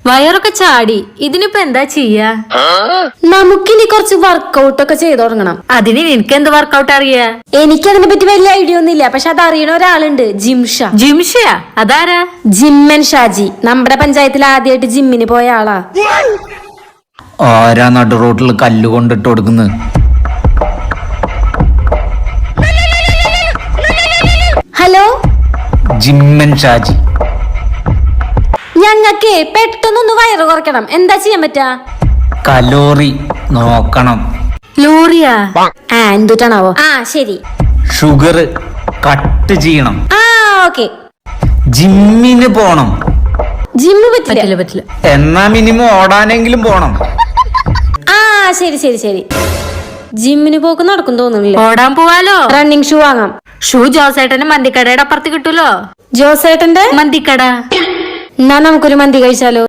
വയറൊക്കെ ചാടി. ഇതിനിപ്പോ എന്താ ചെയ്യാ? നമുക്കിനി കുറച്ച് വർക്കൗട്ട് ഒക്കെ ചെയ്തു തുടങ്ങണം. അതിന് നിനക്ക് എന്ത് വർക്കൗട്ട് അറിയാ? എനിക്കതിനെ പറ്റി വലിയ ഐഡിയ ഒന്നുമില്ല, പക്ഷെ അത് അറിയണ ഒരാളുണ്ട്, ജിംഷ. ജിംഷയാ? അതാരാ? ജിമ്മൻ ഷാജി. നമ്മുടെ പഞ്ചായത്തിൽ ആദ്യമായിട്ട് ജിമ്മിന് പോയ ആളാ. ആരാ നടു റോട്ടിൽ കല്ല് കൊണ്ടിട്ട് കൊടുക്കുന്നത്? ഹലോ, ജിമ്മൻ ഷാജി. ഞങ്ങക്ക് പെട്ടെന്നൊന്ന് വയറ് കുറയ്ക്കണം. എന്താ ചെയ്യാൻ പറ്റാ? കലോറി നോക്കണം. ലോറിയാ? എന്തുട്ടാണാവോ? ശരി. ഷുഗർ കട്ട് ചെയ്യണം. ഓക്കെ. ജിമ്മിന് പോണം. ജിമ്മ് പറ്റില്ല പറ്റില്ല. എന്നാ മിനിമം ഓടാനെങ്കിലും പോണം. ശരി ശരി ശരി. ജിമ്മിന് പോക്ക് നടക്കും തോന്നുന്നില്ല. ഓടാൻ പോവാലോ. റണ്ണിങ് ഷൂ വാങ്ങാം. ഷൂ ജോസേട്ടന്റെ മന്തിക്കടയുടെ അപ്പുറത്ത് കിട്ടൂലോ. ജോസേട്ടന്റെ മന്തിക്കട. എന്നാ നമുക്കൊരു മന്തി കഴിച്ചാലോ?